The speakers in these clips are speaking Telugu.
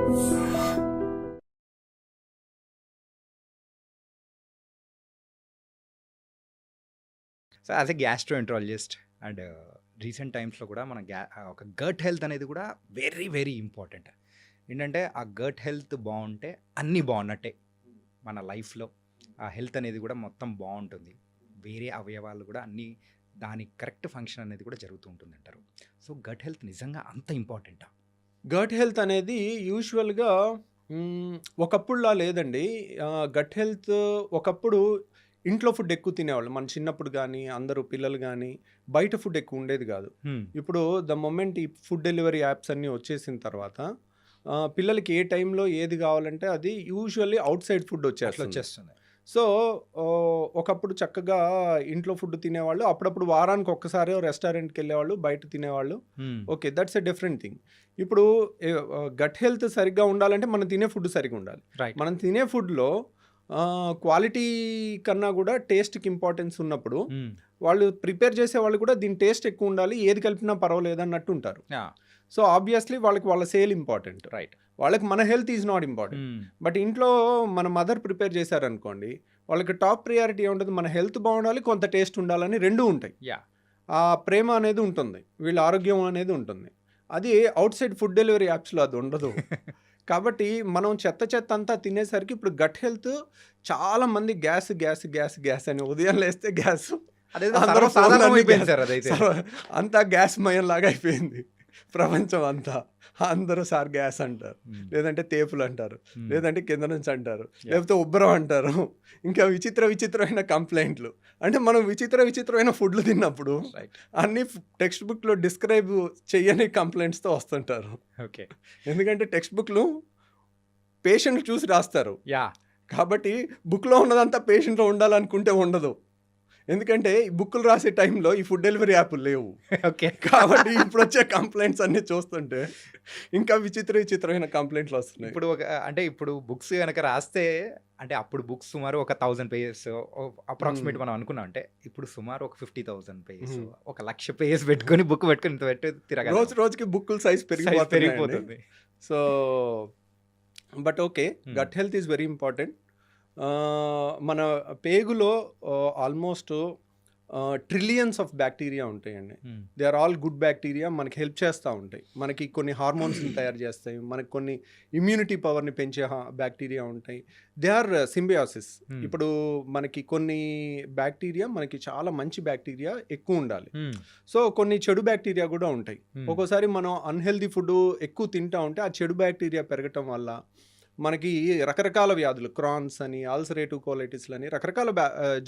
So as a gastroenterologist and recent టైమ్స్లో కూడా మన ఒక గట్ హెల్త్ అనేది కూడా వెరీ వెరీ ఇంపార్టెంట్. ఏంటంటే ఆ గట్ హెల్త్ బాగుంటే అన్నీ బాగున్నట్టే మన లైఫ్లో. ఆ హెల్త్ అనేది కూడా మొత్తం బాగుంటుంది, వేరే అవయవాలు కూడా అన్నీ దాని కరెక్ట్ ఫంక్షన్ అనేది కూడా జరుగుతూ ఉంటుంది అంటారు. సో గట్ హెల్త్ నిజంగా అంత ఇంపార్టెంటా? గట్ హెల్త్ అనేది యూజువల్‌గా ఒకప్పుడులా లేదండి. గట్ హెల్త్ ఒకప్పుడు ఇంట్లో ఫుడ్ ఎక్కువ తినేవాళ్ళు. మన చిన్నప్పుడు గానీ, అందరూ పిల్లలు గానీ, బయట ఫుడ్ ఎక్కువ ఉండేది గాదు. ఇప్పుడు ద మొమెంట్ ఈ ఫుడ్ డెలివరీ యాప్స్ అన్నీ వచ్చేసిన తర్వాత పిల్లలకి ఏ టైంలో ఏది గావాలంటే అది యూజువల్లీ ఔట్ సైడ్ ఫుడ్ అట్లా వచ్చేస్తుంది. వచ్చేస్తుంది. సో, ఒకప్పుడు చక్కగా ఇంట్లో ఫుడ్ తినేవాళ్ళు. అప్పుడప్పుడు వారానికి ఒక్కసారో రెస్టారెంట్‌కెళ్ళేవాళ్ళు, బయట తినేవాళ్ళు. Okay. That's a different thing. ఇప్పుడు గట్ హెల్త్ సరిగ్గా ఉండాలంటే మనం తినే ఫుడ్ సరిగ్గా ఉండాలి. రైట్. మనం తినే ఫుడ్‌లో క్వాలిటీ కన్నా కూడా టేస్ట్‌కి ఇంపార్టెన్స్ ఉన్నప్పుడు వాళ్ళు ప్రిపేర్ చేసేవాళ్ళు కూడా దీని టేస్ట్ ఎక్కువ ఉండాలి, ఏది కలిపినా పర్వాలేదు అన్నట్టు ఉంటారు. సో, ఆబ్వియస్లీ వాళ్ళకి వాళ్ళ సేల్ ఇంపార్టెంట్. రైట్. వాళ్ళకి మన health is not important. But ఇంట్లో మన మదర్ ప్రిపేర్ చేశారనుకోండి, వాళ్ళకి టాప్ ప్రియారిటీ ఏముంటది, మన హెల్త్ బాగుండాలి, కొంత టేస్ట్ ఉండాలని 2 ఉంటాయి. యా. ఆ ప్రేమ అనేది ఉంటుంది, వీళ్ళ ఆరోగ్యం అనేది ఉంటుంది. అది అవుట్ సైడ్ ఫుడ్ డెలివరీ యాప్స్‌లో అది ఉండదు. కాబట్టి మనం చెత్త అంతా తినేసరికి ఇప్పుడు గట్ హెల్త్ చాలా మంది గ్యాస్ అని ఉదయం లేస్తే గ్యాస్, అదేదో అందరూ సర్వసాధారణం ఫోన్లన్నీ అయిపోయింది గ్యాస్. సార్ అదైతే. అంతా గ్యాస్ మయంలాగా అయిపోయింది ప్రపంచం అంతా. అందరూ సార్ గ్యాస్ అంటారు, లేదంటే తేపులు అంటారు, లేదంటే కింద నుంచి అంటారు, లేకపోతే ఉబ్బరం అంటారు. ఇంకా విచిత్రమైన కంప్లైంట్లు. అంటే మనం విచిత్రమైన ఫుడ్లు తిన్నప్పుడు రైట్. అన్ని టెక్స్ట్ బుక్లో డిస్క్రైబ్ చెయ్యని కంప్లైంట్స్తో వస్తుంటారు. ఓకే. ఎందుకంటే టెక్స్ట్ బుక్లు పేషెంట్ చూసి రాస్తారు. యా. కాబట్టి బుక్లో ఉన్నదంతా పేషెంట్లో ఉండాలనుకుంటే ఉండదు. ఎందుకంటే ఈ బుక్కులు రాసే టైంలో ఈ ఫుడ్ డెలివరీ యాప్లు లేవు. ఓకే. కాబట్టి ఇప్పుడు వచ్చే కంప్లైంట్స్ అన్ని చూస్తుంటే ఇంకా విచిత్రమైన కంప్లైంట్లు వస్తున్నాయి. ఇప్పుడు అంటే ఇప్పుడు బుక్స్ కనుక రాస్తే, అంటే అప్పుడు బుక్స్ సుమారు ఒక 1000 పేజెస్ అప్రాక్సిమేట్ మనం అనుకున్నాం. అంటే ఇప్పుడు సుమారు ఒక 50,000 పేజెస్, 1,00,000 పేజెస్ పెట్టుకొని బుక్ పెట్టుకొని ఇంత పెట్టి తిరగాలి. రోజుకి బుక్కుల సైజ్ పెరిగిపోతుంది. So but okay, gut health is very important. మన పేగులో ఆల్మోస్ట్ ట్రిలియన్స్ ఆఫ్ బ్యాక్టీరియా ఉంటాయండి. They are all good bacteria, మనకి హెల్ప్ చేస్తూ ఉంటాయి. మనకి కొన్ని హార్మోన్స్ని తయారు చేస్తాయి, మనకి కొన్ని ఇమ్యూనిటీ పవర్ని పెంచే బ్యాక్టీరియా ఉంటాయి. They are symbiosis. ఇప్పుడు మనకి కొన్ని బ్యాక్టీరియా, మనకి చాలా మంచి బ్యాక్టీరియా ఎక్కువ ఉండాలి. సో కొన్ని చెడు బ్యాక్టీరియా కూడా ఉంటాయి. ఒక్కోసారి మనం అన్హెల్దీ ఫుడ్ ఎక్కువ తింటా ఉంటే ఆ చెడు బ్యాక్టీరియా పెరగటం వల్ల మనకి రకరకాల వ్యాధులు, క్రాన్స్ అని, అల్సరేటివ్ కోలైటిస్లు అని రకరకాల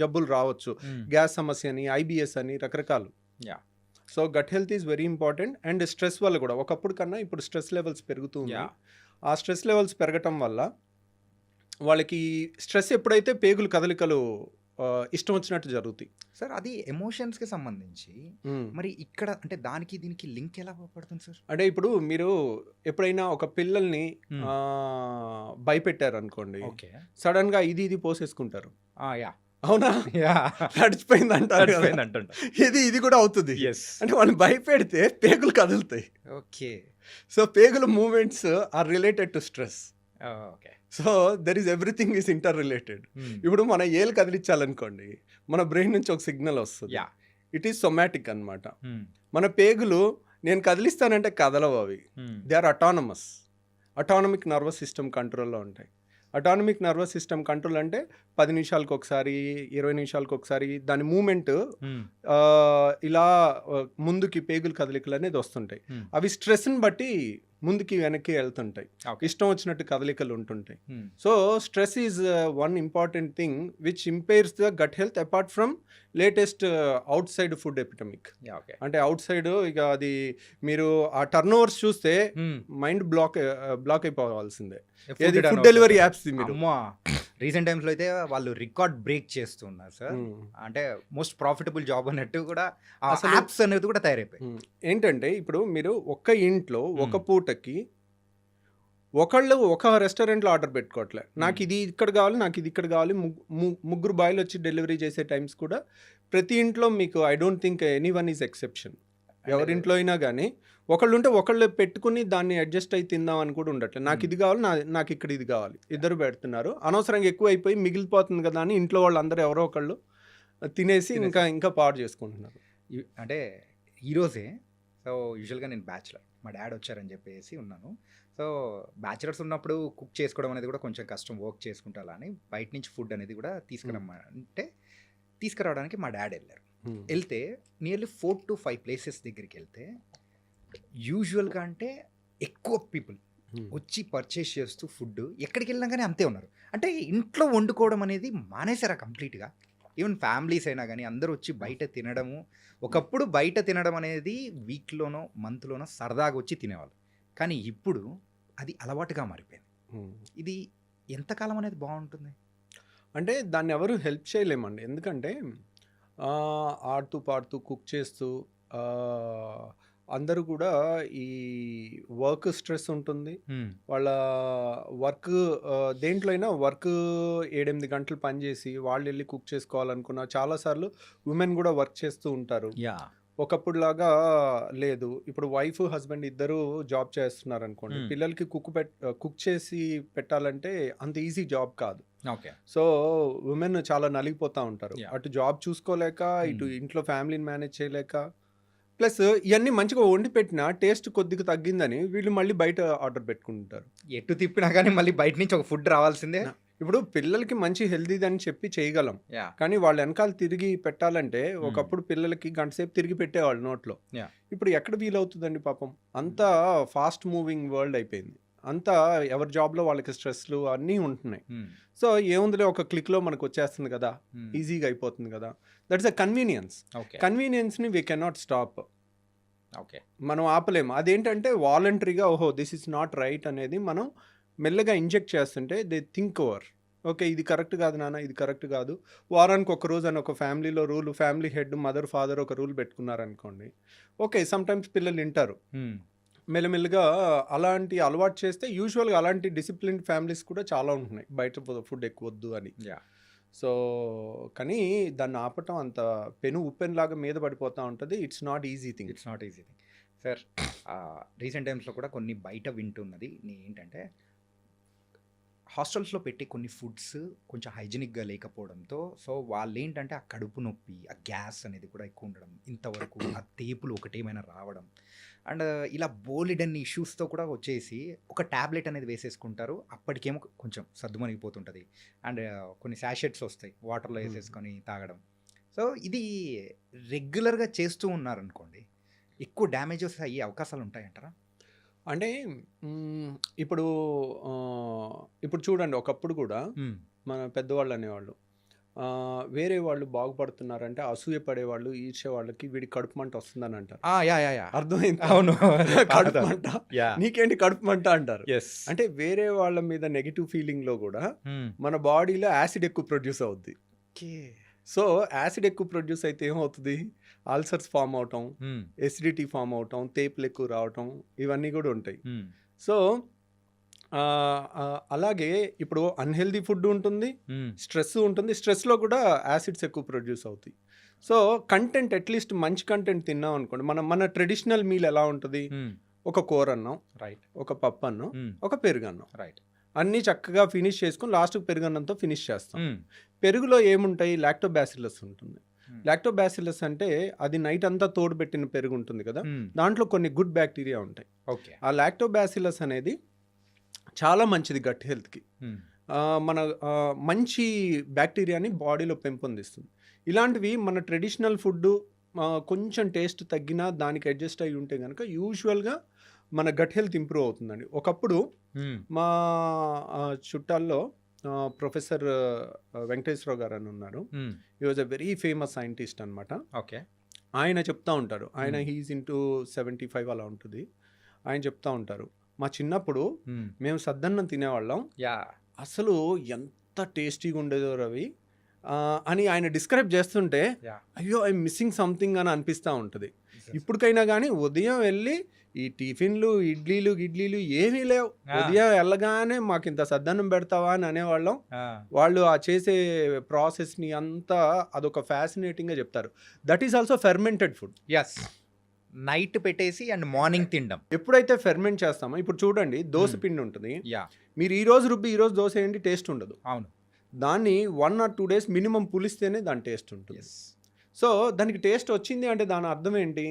జబ్బులు రావచ్చు. గ్యాస్ సమస్య అని, ఐబిఎస్ అని రకరకాలు. So gut health is very important. And stress వల్ల కూడా ఒకప్పుడు కన్నా ఇప్పుడు స్ట్రెస్ లెవెల్స్ పెరుగుతూ ఉన్నాయి. ఆ స్ట్రెస్ లెవెల్స్ పెరగటం వల్ల వాళ్ళకి స్ట్రెస్ ఎప్పుడైతే పేగులు కదలికలు ఇష్టం వచ్చినట్టు జరుగుతాయి. సార్ అది ఎమోషన్స్కి సంబంధించి మరి ఇక్కడ అంటే దానికి దీనికి లింక్ ఎలా పడుతుంది సార్? అంటే ఇప్పుడు మీరు ఎప్పుడైనా ఒక పిల్లల్ని భయపెట్టారు అనుకోండి, సడన్ గా ఇది పోసేసుకుంటారు. అవునా? నడిచిపోయింది అంటారు. ఇది కూడా అవుతుంది. అంటే వాళ్ళు భయపెడితే పేగులు కదులుతాయి. ఓకే. సో పేగుల movements are related to stress. Okay. So there is everything is interrelated. ఇప్పుడు మన ఏలు కదిలించాలనుకోండి, మన బ్రెయిన్ నుంచి ఒక సిగ్నల్ వస్తుంది. ఇట్ ఈస్ సొమాటిక్ అనమాట. మన పేగులు నేను కదిలిస్తానంటే కదలవు అవి. They are autonomic nervous system కంట్రోల్లో ఉంటాయి. అటానమిక్ నర్వస్ సిస్టమ్ కంట్రోల్ అంటే 10 నిమిషాలకు ఒకసారి, 20 నిమిషాలకు ఒకసారి దాని మూమెంట్ ఇలా ముందుకి పేగులు కదలికలు అనేది వస్తుంటాయి. అవి స్ట్రెస్ని బట్టి ముందుకి వెనక్కి వెళ్తుంటాయి, ఇష్టం వచ్చినట్టు కదలికలు ఉంటుంటాయి. So stress is one important thing which impairs the gut health apart from latest outside food epidemic. అంటే అవుట్ సైడ్ ఇక అది మీరు ఆ టర్న్ ఓవర్స్ చూస్తే మైండ్ బ్లాక్ అయిపోవాల్సిందే. ఫుడ్ డెలివరీ యాప్స్ మీరు రీసెంట్ టైమ్స్లో అయితే వాళ్ళు రికార్డ్ బ్రేక్ చేస్తున్నారు సార్. అంటే మోస్ట్ ప్రాఫిటబుల్ జాబ్ అన్నట్టు కూడా అసలు యాప్స్ అనేది కూడా తయారైపోయాయి. ఏంటంటే ఇప్పుడు మీరు ఒక్క ఇంట్లో ఒక పూటకి ఒకళ్ళు ఒక రెస్టారెంట్లో ఆర్డర్ పెట్టుకోవట్లే, నాకు ఇది ఇక్కడ కావాలి, నాకు ఇది ఇక్కడ కావాలి, ముగ్గురు బాయ్లు వచ్చి డెలివరీ చేసే టైమ్స్ కూడా ప్రతి ఇంట్లో మీకు I don't think any one is exception. ఎవరింట్లో అయినా కానీ ఒకళ్ళు ఉంటే ఒకళ్ళు పెట్టుకుని దాన్ని అడ్జస్ట్ అయ్యి తిందాం అని కూడా ఉండట్లేదు. నాకు ఇది కావాలి, నాకు ఇక్కడ ఇది కావాలి, ఇద్దరు పెడుతున్నారు. అనవసరంగా ఎక్కువ అయిపోయి మిగిలిపోతుంది కదా అని ఇంట్లో వాళ్ళు అందరూ ఎవరో ఒకళ్ళు తినేసి ఇంకా పాడు చేసుకుంటున్నారు. అంటే ఈరోజే సో యూజువల్గా నేను బ్యాచులర్, మా డాడ్ వచ్చారని చెప్పేసి ఉన్నాను. సో బ్యాచులర్స్ ఉన్నప్పుడు కుక్ చేసుకోవడం అనేది కూడా కొంచెం కష్టం, వర్క్ చేసుకుంటా అలా అని బయట నుంచి ఫుడ్ అనేది కూడా తీసుకురావడానికి మా డాడ్ వెళ్ళారు. వెళ్తే నియర్లీ 4 to 5 ప్లేసెస్ దగ్గరికి వెళ్తే యూజువల్గా అంటే ఎక్కువ పీపుల్ వచ్చి పర్చేస్ చేస్తూ ఫుడ్ ఎక్కడికి వెళ్ళినా కానీ అంతే ఉన్నారు. అంటే ఇంట్లో వండుకోవడం అనేది మానేశారా కంప్లీట్గా. ఈవెన్ ఫ్యామిలీస్ అయినా కానీ అందరూ వచ్చి బయట తినడము. ఒకప్పుడు బయట తినడం అనేది వీక్లోనో మంత్లోనో సరదాగా వచ్చి తినేవాళ్ళు, కానీ ఇప్పుడు అది అలవాటుగా మారిపోయింది. ఇది ఎంతకాలం అనేది బాగుంటుంది అంటే దాన్ని ఎవరు హెల్ప్ చేయలేమండి. ఎందుకంటే ఆడుతూ పాడుతూ కుక్ చేస్తూ అందరూ కూడా ఈ వర్క్ స్ట్రెస్ ఉంటుంది. వాళ్ళ వర్క్ దేంట్లో అయినా వర్క్ 7-8 గంటలు పనిచేసి వాళ్ళు వెళ్ళి కుక్ చేసుకోవాలనుకున్న చాలాసార్లు ఉమెన్ కూడా వర్క్ చేస్తూ ఉంటారు. ఒకప్పుడులాగా లేదు. ఇప్పుడు వైఫ్ హస్బెండ్ ఇద్దరు జాబ్ చేస్తున్నారు అనుకోండి, పిల్లలకి కుక్ చేసి పెట్టాలంటే అంత ఈజీ జాబ్ కాదు. ఓకే. సో ఉమెన్ చాలా నలిగిపోతూ ఉంటారు. అటు జాబ్ చూసుకోలేక, ఇటు ఇంట్లో ఫ్యామిలీని మేనేజ్ చేయలేక, ప్లస్ ఇవన్నీ మంచిగా వండి పెట్టినా టేస్ట్ కొద్దిగా తగ్గిందని వీళ్ళు మళ్ళీ బయట ఆర్డర్ పెట్టుకుంటారు. ఎటు తిప్పినా కానీ మళ్ళీ బయట నుంచి ఒక ఫుడ్ రావాల్సిందే. ఇప్పుడు పిల్లలకి మంచి హెల్దీదని చెప్పి చేయగలం, కానీ వాళ్ళ వెనకాల తిరిగి పెట్టాలంటే ఒకప్పుడు పిల్లలకి గంట సేపు తిరిగి పెట్టేవాళ్ళు నోట్లో. ఇప్పుడు ఎక్కడ వీలవుతుందండి పాపం. అంతా ఫాస్ట్ మూవింగ్ వరల్డ్ అయిపోయింది. అంతా ఎవరి జాబ్లో వాళ్ళకి స్ట్రెస్లు అన్నీ ఉంటున్నాయి. సో ఏముందిలే, ఒక క్లిక్లో మనకు వచ్చేస్తుంది కదా, ఈజీగా అయిపోతుంది కదా. That's a convenience. కన్వీనియన్స్ని వీ కెనాట్ స్టాప్. ఓకే, మనం ఆపలేము. అదేంటంటే వాలంటరీగా ఓహో దిస్ ఇస్ నాట్ రైట్ అనేది మనం మెల్లగా ఇంజెక్ట్ చేస్తుంటే దే థింక్ ఓవర్, ఓకే ఇది కరెక్ట్ కాదు నాన్న, ఇది కరెక్ట్ కాదు. వారానికి ఒక రోజు అని ఒక ఫ్యామిలీలో rule, family head mother father ఒక రూల్ పెట్టుకున్నారనుకోండి, ఓకే సమ్టైమ్స్ పిల్లలు వింటారు. మెల్లమెల్లగా అలాంటి అలవాటు చేస్తే యూజువల్గా అలాంటి డిసిప్లిన్ ఫ్యామిలీస్ కూడా చాలా ఉంటున్నాయి, బయట ఫుడ్ ఎక్కువ వద్దు అని. సో కానీ దాన్ని ఆపటం అంత ఉప్పెన్లాగా మీద పడిపోతూ ఉంటుంది. It's not easy thing. Sir recent టైమ్స్లో కూడా కొన్ని బయట వింటున్నది ఏంటంటే హాస్టల్స్లో పెట్టి కొన్ని ఫుడ్స్ కొంచెం హైజీనిక్గా లేకపోవడంతో సో వాళ్ళు ఏంటంటే ఆ కడుపు నొప్పి, ఆ గ్యాస్ అనేది కూడా ఎక్కువ ఉండడం, ఇంతవరకు ఆ తేపులు ఒకటేమైనా రావడం అండ్ ఇలా బోలెడన్ని ఇష్యూస్తో కూడా వచ్చేసి ఒక ట్యాబ్లెట్ అనేది వేసేసుకుంటారు. అప్పటికేమో కొంచెం సర్దుమణిగిపోతుంటుంది అండ్ కొన్ని శాషెట్స్ వస్తాయి వాటర్లో వేసేసుకొని తాగడం. సో ఇది రెగ్యులర్గా చేస్తూ ఉన్నారనుకోండి, ఎక్కువ డ్యామేజెస్ అయ్యే అవకాశాలు ఉంటాయంటారా? అంటే ఇప్పుడు చూడండి, ఒకప్పుడు కూడా మన పెద్దవాళ్ళు అనేవాళ్ళు వేరే వాళ్ళు బాగుపడుతున్నారంటే అసూయ పడేవాళ్ళు, ఈర్ష్య వాళ్ళకి వీడి కడుపు మంట వస్తుందని అంటారు. అర్థమైంది? అవును, కడుపు మంట, నీకేంటి కడుపు మంట అంటారు. అంటే వేరే వాళ్ళ మీద నెగిటివ్ ఫీలింగ్ లో కూడా మన బాడీలో యాసిడ్ ఎక్కువ ప్రొడ్యూస్ అవుద్ది. సో యాసిడ్ ఎక్కువ ప్రొడ్యూస్ అయితే ఏమవుతుంది, అల్సర్స్ ఫామ్ అవటం, ఎసిడిటీ ఫామ్ అవటం, తేపులు ఎక్కువ రావటం, ఇవన్నీ కూడా ఉంటాయి. సో అలాగే ఇప్పుడు అన్హెల్దీ ఫుడ్ ఉంటుంది, స్ట్రెస్ ఉంటుంది, స్ట్రెస్లో కూడా యాసిడ్స్ ఎక్కువ ప్రొడ్యూస్ అవుతాయి. సో కంటెంట్ అట్లీస్ట్ మంచి కంటెంట్ తిన్నాం అనుకోండి, మన ట్రెడిషనల్ మీల్ ఎలా ఉంటుంది, ఒక కూర అన్నం, రైట్, ఒక పప్పు అన్నం, ఒక పెరుగన్నం, రైట్, అన్నీ చక్కగా ఫినిష్ చేసుకుని లాస్ట్కి పెరుగన్నంతో ఫినిష్ చేస్తాం. పెరుగులో ఏముంటాయి, లాక్టోబాసిల్లస్ ఉంటుంది. లాక్టోబాసిల్లస్ అంటే అది నైట్ అంతా తోడుపెట్టిన పెరుగు ఉంటుంది కదా, దాంట్లో కొన్ని గుడ్ బ్యాక్టీరియా ఉంటాయి. ఓకే, ఆ లాక్టోబాసిల్లస్ అనేది చాలా మంచిది గట్ హెల్త్కి. మన మంచి బ్యాక్టీరియాని బాడీలో పెంపొందిస్తుంది. ఇలాంటివి మన ట్రెడిషనల్ ఫుడ్ కొంచెం టేస్ట్ తగ్గినా దానికి అడ్జస్ట్ అయ్యి ఉంటే కనుక యూజువల్గా మన గట్ హెల్త్ ఇంప్రూవ్ అవుతుందండి. ఒకప్పుడు మా చుట్టాల్లో ప్రొఫెసర్ వెంకటేశ్వరరావు గారు అని ఉన్నారు. He was a very famous scientist అనమాట. ఓకే, ఆయన చెప్తా ఉంటారు, ఆయన హీఈస్ ఇంటూ 75 అలా ఉంటుంది. ఆయన చెప్తా ఉంటారు, మా చిన్నప్పుడు మేము సద్దన్నం తినేవాళ్ళం, అసలు ఎంత టేస్టీగా ఉండేదో రవి అని ఆయన డిస్క్రైబ్ చేస్తుంటే అయ్యో ఐఎమ్ మిస్సింగ్ సంథింగ్ అని అనిపిస్తూ ఉంటుంది. ఇప్పటికైనా కానీ ఉదయం వెళ్ళి ఈ టిఫిన్లు ఇడ్లీలు ఏమీ లేవు, ఉదయం వెళ్ళగానే మాకు ఇంత సద్దన్నం పెడతావా అని అనేవాళ్ళం. వాళ్ళు ఆ చేసే ప్రాసెస్ని అంతా అదొక ఫ్యాసినేటింగ్గా చెప్తారు. That is also fermented food. Yes, night పెట్టేసి అండ్ మార్నింగ్ తినడం. ఎప్పుడైతే ఫెర్మెంట్ చేస్తామో ఇప్పుడు చూడండి దోశ Hmm. పిండి ఉంటుంది. యా మీరు ఈ రోజు రుబ్బి ఈ రోజు దోశ ఏంటి టేస్ట్ ఉండదు. అవును. దాన్ని 1 or 2 days మినిమం పులిస్తేనే దాని టేస్ట్ ఉంటుంది. ఎస్. సో దానికి టేస్ట్ వచ్చింది అంటే దాని అర్థం ఏంటి?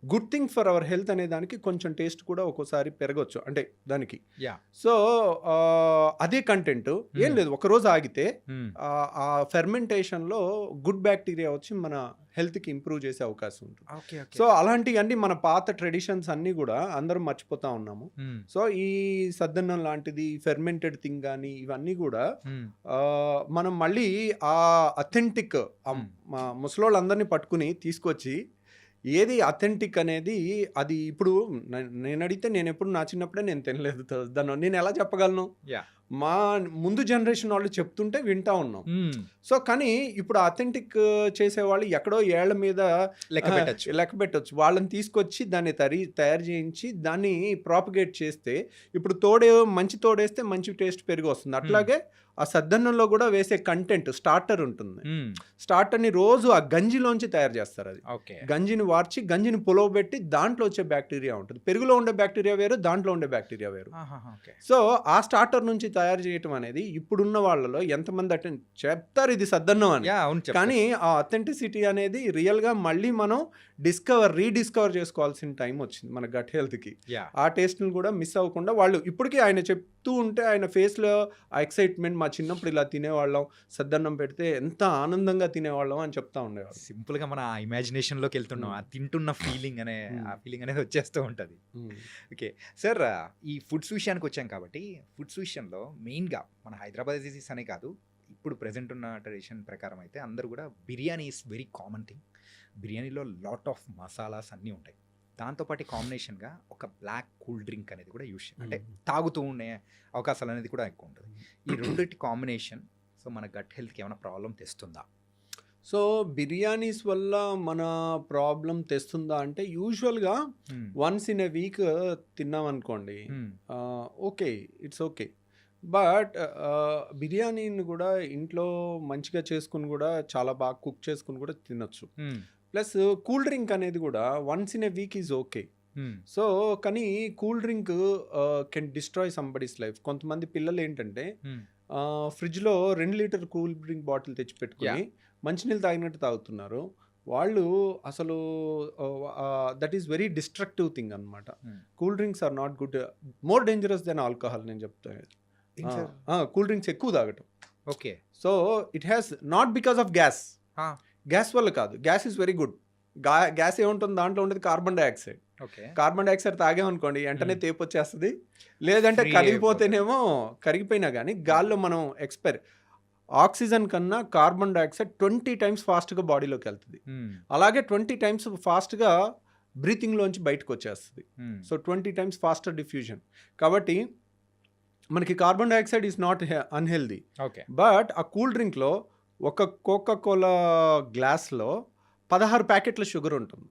Good thing for our health అనే దానికి కొంచెం టేస్ట్ కూడా ఒక్కోసారి పెరగచ్చు అంటే దానికి. యా. సో అదే కంటెంట్ ఏం లేదు, ఒకరోజు ఆగితే ఆ ఫెర్మెంటేషన్లో గుడ్ బ్యాక్టీరియా వచ్చి మన హెల్త్కి ఇంప్రూవ్ చేసే అవకాశం ఉంటుంది. Okay okay. సో అలాంటివన్నీ మన పాత ట్రెడిషన్స్ అన్నీ కూడా అందరం మర్చిపోతా ఉన్నాము. సో ఈ సద్దన్నం లాంటిది ఫెర్మెంటెడ్ థింగ్ కానీ ఇవన్నీ కూడా మనం మళ్ళీ ఆ అథెంటిక్ మా ముసలోళ్ళందరినీ పట్టుకుని తీసుకొచ్చి ఏది అథెంటిక్ అనేది అది ఇప్పుడు నేను అడిగితే నేను ఎప్పుడు నా చిన్నప్పుడే నేను తినలేదు దాన్ని నేను ఎలా చెప్పగలను? యా. మా ముందు జనరేషన్ వాళ్ళు చెప్తుంటే వింటా ఉన్నాం. సో కానీ ఇప్పుడు అథెంటిక్ చేసేవాళ్ళు ఎక్కడో ఏళ్ల మీద లెక్క పెట్టచ్చు. వాళ్ళని తీసుకొచ్చి దాన్ని తయారు చేయించి దాన్ని ప్రాపగేట్ చేస్తే ఇప్పుడు మంచి తోడేస్తే మంచి టేస్ట్ పెరిగి వస్తుంది. అట్లాగే ఆ సద్దన్నంలో కూడా వేసే కంటెంట్ స్టార్టర్ ఉంటుంది. స్టార్టర్ని రోజు ఆ గంజిలోంచి తయారు చేస్తారు. అది గంజిని వార్చి గంజిని పులవబెట్టి దాంట్లో వచ్చే బ్యాక్టీరియా ఉంటుంది. పెరుగులో ఉండే బ్యాక్టీరియా వేరు, దాంట్లో ఉండే బ్యాక్టీరియా వేరు. సో ఆ స్టార్టర్ నుంచి తయారు చేయటం అనేది ఇప్పుడున్న వాళ్ళలో ఎంతమంది చెప్తారు ఇది సద్దన్నం అని, కానీ ఆ అథెంటిసిటీ అనేది రియల్గా మళ్ళీ మనం రీడిస్కవర్ చేసుకోవాల్సిన టైం వచ్చింది మన గట్ హెల్త్కి. ఆ టేస్ట్ని కూడా మిస్ అవ్వకుండా వాళ్ళు ఇప్పటికీ ఆయన చెప్తూ ఉంటే ఆయన ఫేస్లో ఆ ఎక్సైట్మెంట్, మా చిన్నప్పుడు ఇలా తినేవాళ్ళం, సద్దన్నం పెడితే ఎంత ఆనందంగా తినేవాళ్ళం అని చెప్తా ఉండేవాళ్ళు. సింపుల్గా మన ఇమాజినేషన్లోకి వెళ్తున్నాం, ఆ తింటున్న ఫీలింగ్ ఆ ఫీలింగ్ అనేది వచ్చేస్తూ ఉంటుంది. ఓకే సార్, ఈ ఫుడ్స్ విషయానికి వచ్చాం కాబట్టి ఫుడ్స్ విషయంలో మెయిన్గా మన హైదరాబాద్ డిసీస్ అనే కాదు, ఇప్పుడు ప్రజెంట్ ఉన్న ట్రెడిషన్ ప్రకారం అయితే అందరూ కూడా biryani is very common thing. బిర్యానీలో లాట్ ఆఫ్ మసాలాస్ అన్నీ ఉంటాయి. దాంతోపాటు కాంబినేషన్గా ఒక బ్లాక్ కూల్ డ్రింక్ అనేది కూడా యూస్ అంటే తాగుతూ ఉండే అవకాశాలు అనేది కూడా ఎక్కువ ఉంటుంది. ఈ రెండింటి కాంబినేషన్ సో మన గట్ హెల్త్కి ఏమైనా ప్రాబ్లం తెస్తుందా? సో బిర్యానీస్ వల్ల మన ప్రాబ్లం తెస్తుందా అంటే యూజువల్గా వన్స్ ఇన్ ఎ వీక్ తిన్నామనుకోండి, ఓకే, ఇట్స్ ఓకే. బట్ బిర్యానీని కూడా ఇంట్లో మంచిగా చేసుకుని కూడా చాలా బాగా కుక్ చేసుకుని కూడా తినొచ్చు. ప్లస్ కూల్ డ్రింక్ అనేది కూడా once in a week is okay. So కానీ cool drink can destroy somebody's life. కొంతమంది పిల్లలు ఏంటంటే ఫ్రిడ్జ్లో 2 లీటర్ కూల్ డ్రింక్ బాటిల్ తెచ్చి పెట్టుకుని మంచినీళ్ళు తాగినట్టు తాగుతున్నారు. వాళ్ళు అసలు that is very destructive thing అనమాట. Cool drinks are not good, more dangerous than alcohol నేను చెప్తాను. కూల్ డ్రింక్స్ ఎక్కువ తాగటం. Okay. So it has not because of gas వల్ల కాదు. Gas is very good. Gas ఏముంటుంది దాంట్లో ఉండేది కార్బన్ డైఆక్సైడ్. కార్బన్ డైఆక్సైడ్ తాగామనుకోండి వెంటనే తేపు వచ్చేస్తుంది, లేదంటే కరిగిపోయినా కానీ గాల్లో మనం ఆక్సిజన్ కన్నా కార్బన్ డైఆక్సైడ్ 20 times ఫాస్ట్గా బాడీలోకి వెళ్తుంది. అలాగే 20 times ఫాస్ట్గా బ్రీతింగ్లోంచి బయటకు వచ్చేస్తుంది. So 20 times faster diffusion. కాబట్టి మనకి carbon dioxide is not unhealthy. But ఆ కూల్ డ్రింక్లో ఒక కోకా-కోలా గ్లాస్లో 16 ప్యాకెట్ల షుగర్ ఉంటుంది.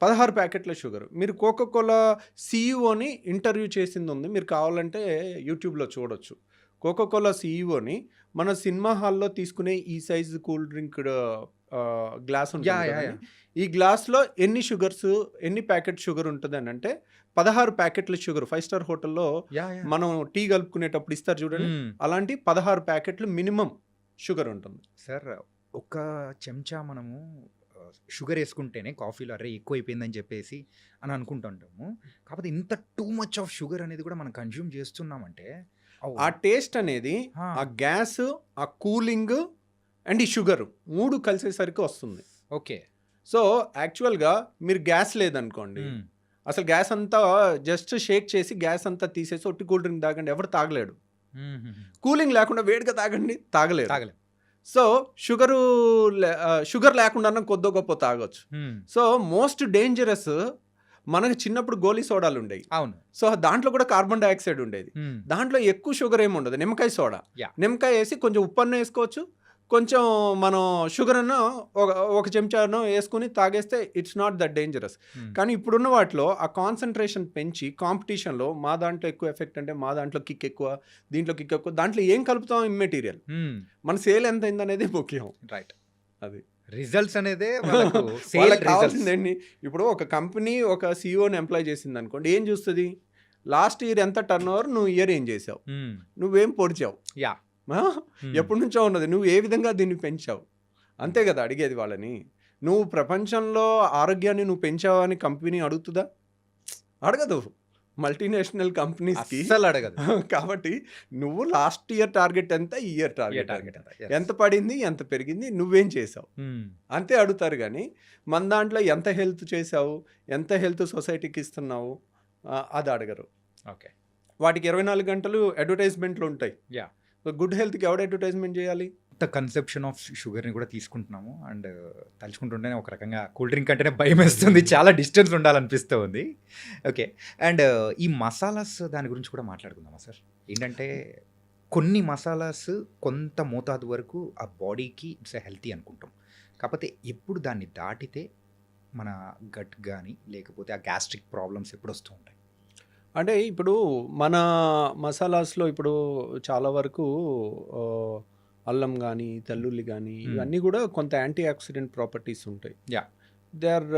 16 ప్యాకెట్ల షుగర్. మీరు కోకా-కోలా సీఈఓని ఇంటర్వ్యూ చేసింది ఉంది, మీరు కావాలంటే యూట్యూబ్లో చూడొచ్చు. కోకా-కోలా సీఈఓని మన సినిమా హాల్లో తీసుకునే ఈ సైజు కూల్ డ్రింక్ గ్లాస్ ఉంటుంది. ఈ గ్లాస్లో ఎన్ని ప్యాకెట్ షుగర్ ఉంటుంది అని అంటే 16 ప్యాకెట్ల షుగర్. 5-star హోటల్లో మనం టీ కలుపుకునేటప్పుడు ఇస్తారు చూడండి, అలాంటి 16 ప్యాకెట్లు మినిమం షుగర్ ఉంటుంది. సార్ ఒక చెంచా మనము షుగర్ వేసుకుంటేనే కాఫీలో అరే ఎక్కువ అయిపోయిందని చెప్పేసి అని అనుకుంటుంటాము. కాకపోతే ఇంత టూ మచ్ ఆఫ్ షుగర్ అనేది కూడా మనం కన్జ్యూమ్ చేస్తున్నామంటే ఆ టేస్ట్ అనేది ఆ గ్యాస్, ఆ కూలింగ్ అండ్ ఈ షుగర్ 3 కలిసేసరికి వస్తుంది. ఓకే. సో యాక్చువల్గా మీరు గ్యాస్ లేదనుకోండి, అసలు గ్యాస్ అంతా జస్ట్ షేక్ చేసి గ్యాస్ అంతా తీసేసి ఒట్టి కూల్ డ్రింక్ తాగండి, ఎవరు తాగలేడు. కూలింగ్ లేకుండా వేడిగా తాగలేరు. సో షుగర్ లేకుండా కొద్దో గొప్ప తాగొచ్చు. సో మోస్ట్ డేంజరస్ మనకు చిన్నప్పుడు గోలీ సోడాలు ఉండేవి. అవును. సో దాంట్లో కూడా కార్బన్ డైఆక్సైడ్ ఉండేది. దాంట్లో ఎక్కువ షుగర్ ఏమి ఉండదు. నిమ్మకాయ సోడా, నిమ్మకాయ వేసి కొంచెం ఉప్పు అన్న వేసుకోవచ్చు, కొంచెం మనం షుగర్ అన్న ఒక చెంచాను వేసుకుని తాగేస్తే ఇట్స్ నాట్ దట్ డేంజరస్. కానీ ఇప్పుడున్న వాటిలో ఆ కాన్సన్ట్రేషన్ పెంచి కాంపిటీషన్లో మా దాంట్లో ఎక్కువ ఎఫెక్ట్ అంటే మా దాంట్లో కిక్ ఎక్కువ, దీంట్లో కిక్ ఎక్కువ, దాంట్లో ఏం కలుపుతాం ఇమ్మెటీరియల్, మన సేల్ ఎంత అయింది అనేది ముఖ్యం. రైట్. అది రిజల్ట్స్ అనేదే వాళ్ళకు సేల్ వాళ్ళకి రిజల్ట్స్. కావాల్సిందేంటి? ఇప్పుడు ఒక కంపెనీ ఒక సీఈఓని ఎంప్లాయ్ చేసింది అనుకోండి, ఏం చూస్తుంది? లాస్ట్ ఇయర్ ఎంత టర్న్ ఓవర్, నువ్వు ఇయర్ ఏం చేసావు, నువ్వేం పొడిచావు, యా ఎప్పటి నుంచో ఉన్నది, నువ్వు ఏ విధంగా దీన్ని పెంచావు, అంతే కదా అడిగేది వాళ్ళని. నువ్వు ప్రపంచంలో ఆరోగ్యాన్ని నువ్వు పెంచావు అని కంపెనీ అడుగుతుందా? అడగదు. మల్టీనేషనల్ కంపెనీస్కి అస్సలు అడగదు. కాబట్టి నువ్వు లాస్ట్ ఇయర్ టార్గెట్ ఎంత, ఈ ఇయర్ టార్గెట్ ఎంత పడింది, ఎంత పెరిగింది, నువ్వేం చేసావు, అంతే అడుగుతారు. కానీ మన దాంట్లో ఎంత హెల్త్ చేసావు, ఎంత హెల్త్ సొసైటీకి ఇస్తున్నావు, అది అడగరు. ఓకే, వాటికి 24 గంటలు అడ్వర్టైజ్మెంట్లు ఉంటాయి. యా గుడ్ హెల్త్కి ఎవడు అడ్వర్టైజ్మెంట్ చేయాలి? కొత్త కన్సెప్షన్ ఆఫ్ షుగర్ని కూడా తీసుకుంటున్నాము. అండ్ తలుచుకుంటుంటేనే ఒక రకంగా కూల్ డ్రింక్ అంటేనే భయం వేస్తుంది, చాలా డిస్టెన్స్ ఉండాలనిపిస్తూ ఉంది. ఓకే, అండ్ ఈ మసాలాస్ దాని గురించి కూడా మాట్లాడుకుందామా సార్? ఏంటంటే కొన్ని మసాలాస్ కొంత మోతాదు వరకు ఆ బాడీకి ఇట్స్ హెల్తీ అనుకుంటాం, కాకపోతే ఎప్పుడు దాన్ని దాటితే మన గట్ కానీ లేకపోతే ఆ గ్యాస్ట్రిక్ ప్రాబ్లమ్స్ ఎప్పుడు వస్తూ ఉంటాయి? అంటే ఇప్పుడు మన మసాలాస్లో ఇప్పుడు చాలా వరకు ఆ, అల్లం కానీ, తెల్లుల్లి కానీ, ఇవన్నీ కూడా కొంత యాంటీ ఆక్సిడెంట్ ప్రాపర్టీస్ ఉంటాయి. Yeah. They are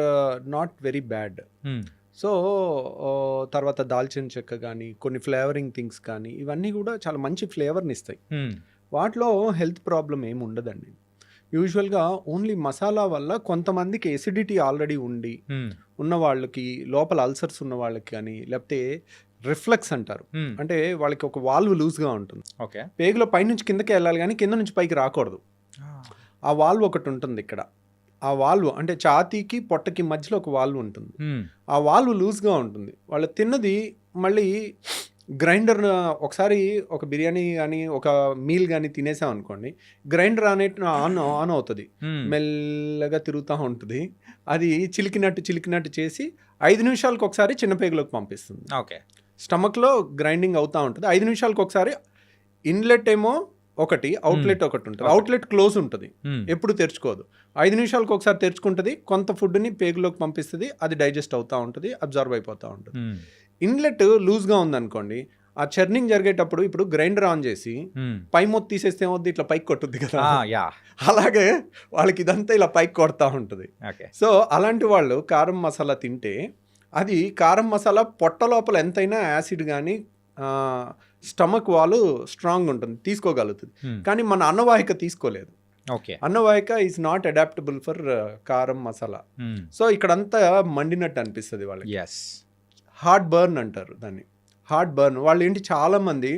not very bad. So తర్వాత దాల్చిన చెక్క కానీ, కొన్ని ఫ్లేవరింగ్ థింగ్స్ కానీ, ఇవన్నీ కూడా చాలా మంచి ఫ్లేవర్ని ఇస్తాయి. వాటిలో హెల్త్ ప్రాబ్లం ఏమి ఉండదండి. యూజువల్గా ఓన్లీ మసాలా వల్ల కొంతమందికి ఎసిడిటీ ఆల్రెడీ ఉన్న వాళ్ళకి, లోపల అల్సర్స్ ఉన్న వాళ్ళకి కానీ, లేకపోతే రిఫ్లెక్స్ అంటారు, అంటే వాళ్ళకి ఒక వాల్వ్ లూజ్గా ఉంటుంది. ఓకే, పేగులో పైనుంచి కిందకి వెళ్ళాలి కానీ కింద నుంచి పైకి రాకూడదు. ఆ వాల్వ్ ఒకటి ఉంటుంది ఇక్కడ. ఆ వాల్వ్ అంటే ఛాతీకి పొట్టకి మధ్యలో ఒక వాల్వ్ ఉంటుంది. ఆ వాల్వ్ లూజ్గా ఉంటుంది. వాళ్ళు తిన్నది మళ్ళీ గ్రైండర్, ఒకసారి ఒక బిర్యానీ కానీ ఒక మీల్ కానీ తినేసాం అనుకోండి, గ్రైండర్ ఆన్ అవుతుంది, మెల్లగా తిరుగుతూ ఉంటుంది. అది చిలికినట్టు చేసి 5 నిమిషాలకు ఒకసారి చిన్న పేగులోకి పంపిస్తుంది. ఓకే, స్టమక్లో గ్రైండింగ్ అవుతూ ఉంటుంది. 5 నిమిషాలకు ఒకసారి ఇన్లెట్ ఏమో ఒకటి, అవుట్లెట్ ఒకటి ఉంటుంది. అవుట్లెట్ క్లోజ్ ఉంటుంది, ఎప్పుడు తెరుచుకోదు. 5 నిమిషాలకు ఒకసారి తెరుచుకుంటుంది, కొంత ఫుడ్ని పేగులోకి పంపిస్తుంది, అది డైజెస్ట్ అవుతూ ఉంటుంది, అబ్జర్వ్ అయిపోతూ ఉంటుంది. ఇన్లెట్ లూజ్గా ఉందనుకోండి, ఆ చర్నింగ్ జరిగేటప్పుడు ఇప్పుడు గ్రైండర్ ఆన్ చేసి పై మొత్తం తీసేస్తే ఏమవుద్ది, ఇట్లా పైకి కొట్టుద్ది కదా, అలాగే వాళ్ళకి ఇదంతా ఇలా పైకి కొడతా ఉంటుంది. సో అలాంటి వాళ్ళు కారం మసాలా తింటే, అది కారం మసాలా పొట్ట లోపల ఎంతైనా యాసిడ్ కానీ స్టమక్ వాళ్ళు స్ట్రాంగ్ ఉంటుంది, తీసుకోగలుగుతుంది. కానీ మన అన్నవాహిక తీసుకోలేదు. అన్నవాహిక ఈజ్ నాట్ అడాప్టబుల్ ఫర్ కారం మసాలా. సో ఇక్కడంతా మండినట్టు అనిపిస్తుంది వాళ్ళకి. హార్ట్ బర్న్ అంటారు దాన్ని, హార్ట్ బర్న్. వాళ్ళు ఏంటి, చాలామంది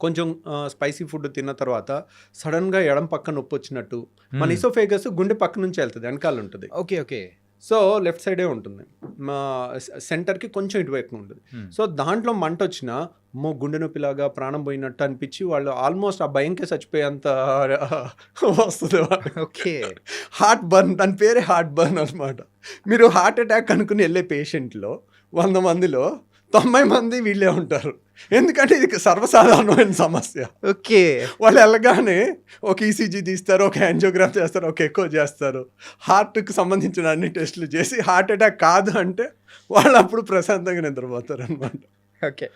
కొంచెం స్పైసీ ఫుడ్ తిన్న తర్వాత సడన్గా ఎడం పక్క నొప్పి వచ్చినట్టు, మన ఇసోఫేగస్ గుండె పక్క నుంచి వెళ్తుంది, వెనకాల ఉంటుంది. ఓకే, సో లెఫ్ట్ సైడే ఉంటుంది, మా సెంటర్కి కొంచెం ఇటువైపు ఉంటుంది. సో దాంట్లో మంట వచ్చినా గుండె నొప్పిలాగా ప్రాణం పోయినట్టు అనిపించి వాళ్ళు ఆల్మోస్ట్ ఆ భయంకే చచ్చిపోయేంత వస్తుంది. ఓకే, హార్ట్ బర్న్, దాని పేరే హార్ట్ బర్న్ అనమాట. మీరు హార్ట్ అటాక్ అనుకుని వెళ్ళే పేషెంట్లో 100 మందిలో 90 మంది వీళ్ళే ఉంటారు. ఎందుకంటే ఇది సర్వసాధారణమైన సమస్య. ఓకే, వాళ్ళు వెళ్ళగానే ఒక ఈసీజీ తీస్తారు, ఒక యాంజియోగ్రామ్ చేస్తారు, ఒక ఎకో చేస్తారు, హార్ట్కి సంబంధించిన అన్ని టెస్టులు చేసి హార్ట్ అటాక్ కాదు అంటే వాళ్ళు అప్పుడు ప్రశాంతంగా నిద్రపోతారు అనమాట. ఓకే.